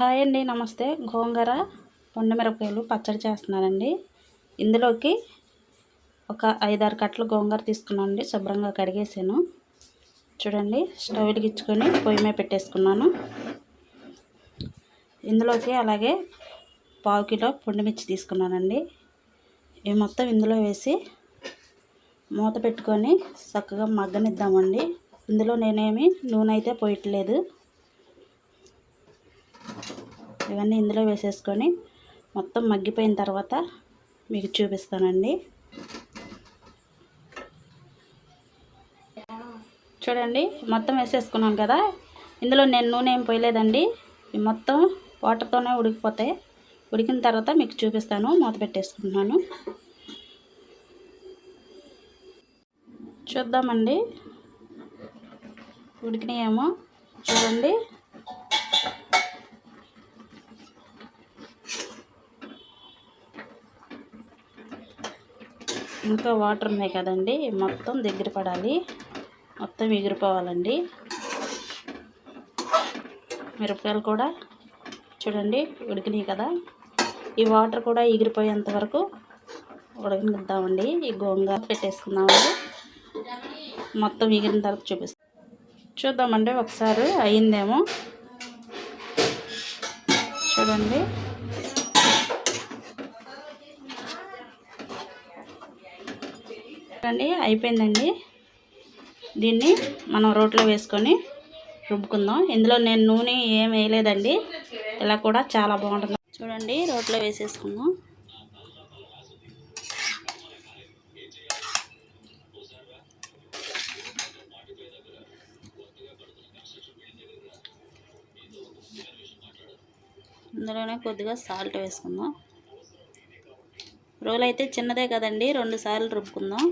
Hi అండి, నమస్తే. గోంగూర మిరపకాయలు పచ్చడి చేస్తున్నానండి. ఇందులోకి ఒక 5-6 కట్టలు గోంగూర తీసుకున్నానండి. శుభ్రంగా కడిగేసాను. చూడండి, స్టవ్ వెలిగించుకొని పొయ్యి మీద పెట్టేసుకున్నాను. ఇందులోకి అలాగే 1/2 కిలో మిర్చి తీసుకున్నానండి. ఇవి మొత్తం ఇందులో వేసి మూత పెట్టుకొని చక్కగా మగ్గనిద్దామండి. ఇందులో నేనేమి నూనె అయితే పోయట్లేదు. ఇవన్నీ ఇందులో వేసేసుకొని మొత్తం మగ్గిపోయిన తర్వాత మీకు చూపిస్తానండి. చూడండి, మొత్తం వేసేసుకున్నాం కదా. ఇందులో నేను నూనె ఏం పోయలేదండి. ఇవి మొత్తం వాటర్తోనే ఉడికిపోతాయి. ఉడికిన తర్వాత మీకు చూపిస్తాను. మూత పెట్టేసుకుంటున్నాను. చూద్దామండి, ఉడికినాయేమో చూడండి. ఇంకా వాటర్ ఉన్నాయి కదండి, మొత్తం దగ్గర పడాలి, మొత్తం ఎగిరిపోవాలండి. మిరపకాయలు కూడా చూడండి ఉడికినాయి కదా. ఈ వాటర్ కూడా ఎగిరిపోయేంత వరకు ఉడకనిద్దామండి. ఈ గోంగూర పెట్టేసుకుందామండి. మొత్తం ఎగిరిన తర్వాత చూద్దామండి ఒకసారి అయిందేమో. చూడండి, అయిపోయిందండి. దీన్ని మనం రోట్లో వేసుకొని రుబ్బుకుందాం. ఇందులో నేను నూనె ఏం వేయలేదండి. ఇలా కూడా చాలా బాగుంటుంది. చూడండి, రోట్లో వేసేసుకుందాం. ఇందులోనే కొద్దిగా సాల్ట్ వేసుకుందాం. రోల్ అయితే చిన్నదే కదండి, 2 సార్లు రుబ్బుకుందాం.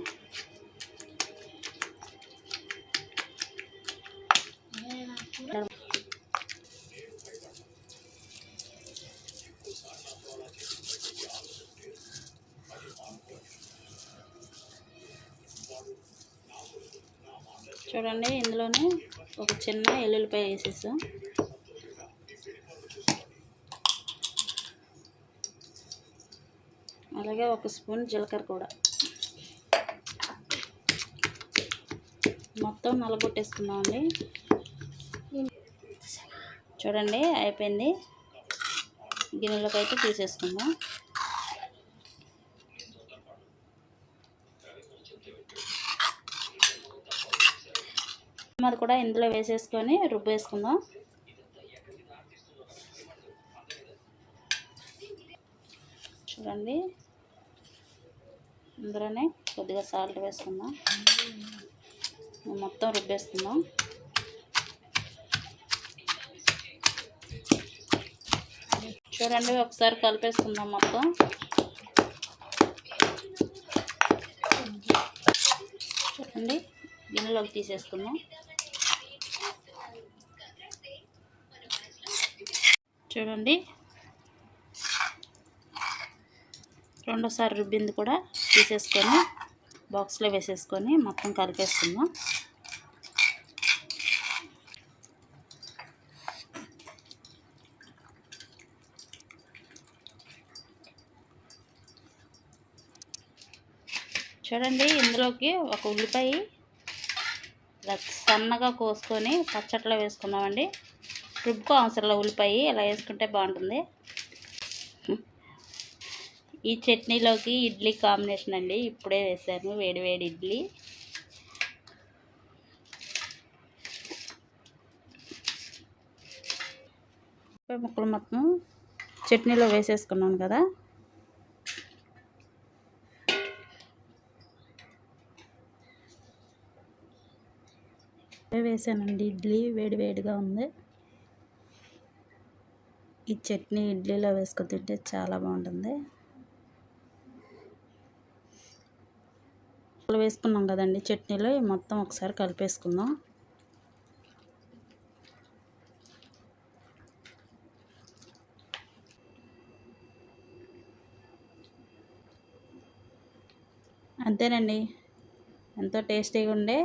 చూడండి, ఇందులోనే ఒక చిన్న ఎల్లుల్లిపాయ వేసేసాం. అలాగే 1 స్పూన్ జీలకర్ర కూడా మొత్తం నలగొట్టేసుకుందామండి. చూడండి, అయిపోయింది. గిన్నెలోకి అయితే తీసేసుకుందాం. అది కూడా ఇందులో వేసేసుకొని రుబ్బేసుకుందాం. చూడండి, ఇందులోనే కొద్దిగా సాల్ట్ వేసుకుందాం. మొత్తం రుబ్బేసుకుందాం. చూడండి, ఒకసారి కలిపేసుకుందాం మొత్తం. చూడండి, గిన్నెలోకి తీసేసుకుందాం. చూడండి, రెండోసారి రుబ్బింది కూడా తీసేసుకొని బాక్స్లో వేసేసుకొని మొత్తం కలిపేసుకుందాం. చూడండి, ఇందులోకి ఒక ఉల్లిపాయ సన్నగా కోసుకొని పచ్చట్లో వేసుకున్నామండి. రుబ్బుకో అవసరంలో ఉల్లిపాయ ఇలా వేసుకుంటే బాగుంటుంది. ఈ చట్నీలోకి ఇడ్లీ కాంబినేషన్ అండి. ఇప్పుడే వేసాను వేడి వేడి ఇడ్లీ. ముక్కలు మొత్తం చట్నీలో వేసేసుకున్నాను కదా. వేసానండి. ఇడ్లీ వేడి వేడిగా ఉంది. ఈ చట్నీ ఇడ్లీలో వేసుకొని తింటే చాలా బాగుంటుంది. వేసుకున్నాం కదండి చట్నీలో, మొత్తం ఒకసారి కలిపేసుకుందాం. అంతేనండి, ఎంతో టేస్టీగా ఉండే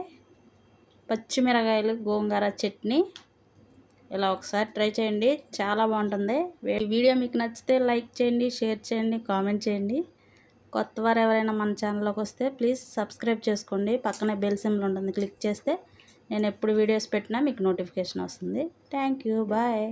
పచ్చిమిరకాయలు గోంగూర చట్నీ ఇలా ఒకసారి ట్రై చేయండి, చాలా బాగుంటుంది. ఈ వీడియో మీకు నచ్చితే లైక్ చేయండి, షేర్ చేయండి, కామెంట్ చేయండి. కొత్త వారు ఎవరైనా మన ఛానల్లోకి వస్తే ప్లీజ్ సబ్స్క్రైబ్ చేసుకోండి. పక్కనే బెల్ సింబల్ ఉంటుంది, క్లిక్ చేస్తే నేను ఎప్పుడు వీడియోస్ పెట్టినా మీకు నోటిఫికేషన్ వస్తుంది. Thank you, bye.